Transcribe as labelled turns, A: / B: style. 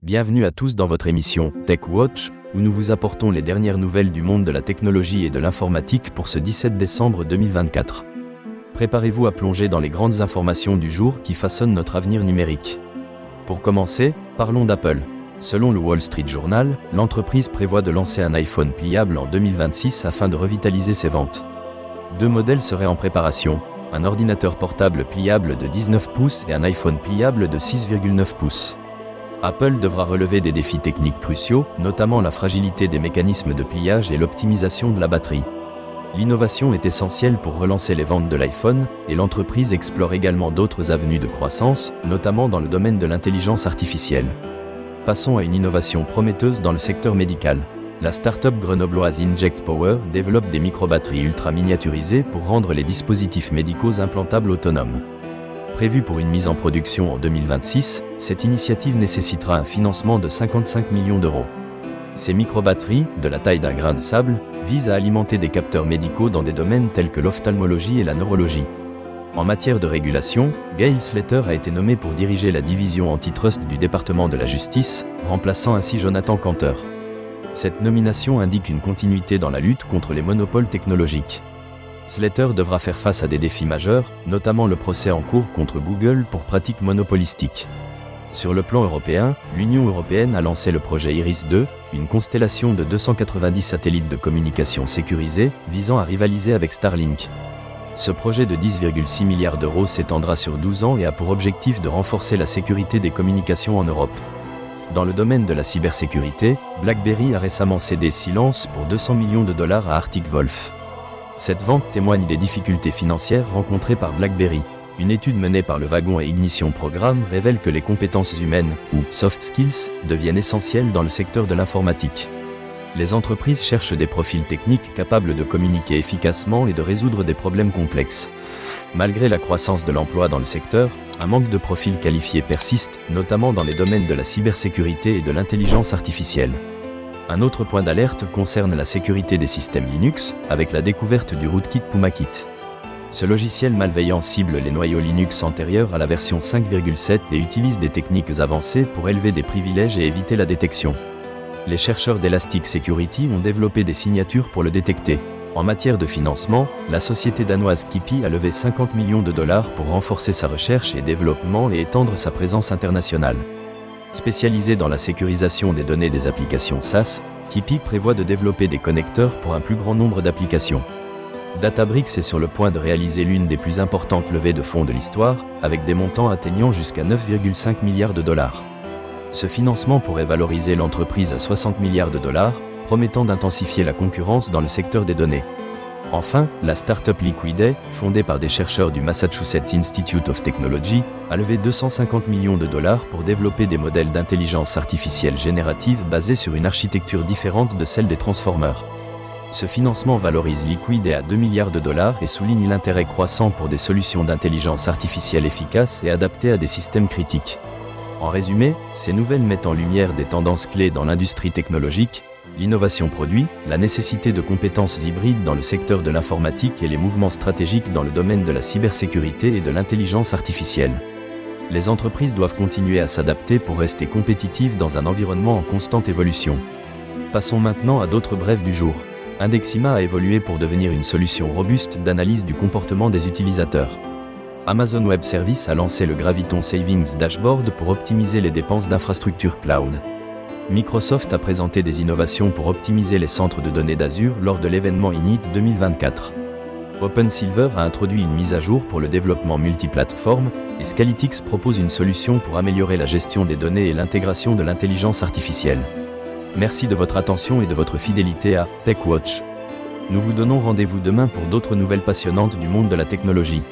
A: Bienvenue à tous dans votre émission Tech Watch, où nous vous apportons les dernières nouvelles du monde de la technologie et de l'informatique pour ce 17 décembre 2024. Préparez-vous à plonger dans les grandes informations du jour qui façonnent notre avenir numérique. Pour commencer, parlons d'Apple. Selon le Wall Street Journal, l'entreprise prévoit de lancer un iPhone pliable en 2026 afin de revitaliser ses ventes. 2 modèles seraient en préparation, un ordinateur portable pliable de 19 pouces et un iPhone pliable de 6,9 pouces. Apple devra relever des défis techniques cruciaux, notamment la fragilité des mécanismes de pliage et l'optimisation de la batterie. L'innovation est essentielle pour relancer les ventes de l'iPhone, et l'entreprise explore également d'autres avenues de croissance, notamment dans le domaine de l'intelligence artificielle. Passons à une innovation prometteuse dans le secteur médical. La start-up grenobloise Inject Power développe des microbatteries ultra miniaturisées pour rendre les dispositifs médicaux implantables autonomes. Prévue pour une mise en production en 2026, cette initiative nécessitera un financement de 55 millions d'euros. Ces microbatteries, de la taille d'un grain de sable, visent à alimenter des capteurs médicaux dans des domaines tels que l'ophtalmologie et la neurologie. En matière de régulation, Gail Slater a été nommé pour diriger la division antitrust du département de la justice, remplaçant ainsi Jonathan Cantor. Cette nomination indique une continuité dans la lutte contre les monopoles technologiques. Slater devra faire face à des défis majeurs, notamment le procès en cours contre Google pour pratiques monopolistiques. Sur le plan européen, l'Union européenne a lancé le projet Iris-2, une constellation de 290 satellites de communication sécurisés, visant à rivaliser avec Starlink. Ce projet de 10,6 milliards d'euros s'étendra sur 12 ans et a pour objectif de renforcer la sécurité des communications en Europe. Dans le domaine de la cybersécurité, BlackBerry a récemment cédé Silence pour 200 millions de dollars à Arctic Wolf. Cette vente témoigne des difficultés financières rencontrées par BlackBerry. Une étude menée par le Wagon et Ignition Programme révèle que les compétences humaines, ou soft skills, deviennent essentielles dans le secteur de l'informatique. Les entreprises cherchent des profils techniques capables de communiquer efficacement et de résoudre des problèmes complexes. Malgré la croissance de l'emploi dans le secteur, un manque de profils qualifiés persiste, notamment dans les domaines de la cybersécurité et de l'intelligence artificielle. Un autre point d'alerte concerne la sécurité des systèmes Linux, avec la découverte du rootkit PumaKit. Ce logiciel malveillant cible les noyaux Linux antérieurs à la version 5.7 et utilise des techniques avancées pour élever des privilèges et éviter la détection. Les chercheurs d'Elastic Security ont développé des signatures pour le détecter. En matière de financement, la société danoise Kipi a levé 50 millions de dollars pour renforcer sa recherche et développement et étendre sa présence internationale. Spécialisée dans la sécurisation des données des applications SaaS, Kipi prévoit de développer des connecteurs pour un plus grand nombre d'applications. Databricks est sur le point de réaliser l'une des plus importantes levées de fonds de l'histoire, avec des montants atteignant jusqu'à 9,5 milliards de dollars. Ce financement pourrait valoriser l'entreprise à 60 milliards de dollars, promettant d'intensifier la concurrence dans le secteur des données. Enfin, la start-up Liquiday, fondée par des chercheurs du Massachusetts Institute of Technology, a levé 250 millions de dollars pour développer des modèles d'intelligence artificielle générative basés sur une architecture différente de celle des Transformers. Ce financement valorise Liquiday à 2 milliards de dollars et souligne l'intérêt croissant pour des solutions d'intelligence artificielle efficaces et adaptées à des systèmes critiques. En résumé, ces nouvelles mettent en lumière des tendances clés dans l'industrie technologique, l'innovation produit, la nécessité de compétences hybrides dans le secteur de l'informatique et les mouvements stratégiques dans le domaine de la cybersécurité et de l'intelligence artificielle. Les entreprises doivent continuer à s'adapter pour rester compétitives dans un environnement en constante évolution. Passons maintenant à d'autres brèves du jour. Indexima a évolué pour devenir une solution robuste d'analyse du comportement des utilisateurs. Amazon Web Services a lancé le Graviton Savings Dashboard pour optimiser les dépenses d'infrastructure cloud. Microsoft a présenté des innovations pour optimiser les centres de données d'Azure lors de l'événement Init 2024. OpenSilver a introduit une mise à jour pour le développement multiplateforme, et Scalytics propose une solution pour améliorer la gestion des données et l'intégration de l'intelligence artificielle. Merci de votre attention et de votre fidélité à Tech Watch. Nous vous donnons rendez-vous demain pour d'autres nouvelles passionnantes du monde de la technologie.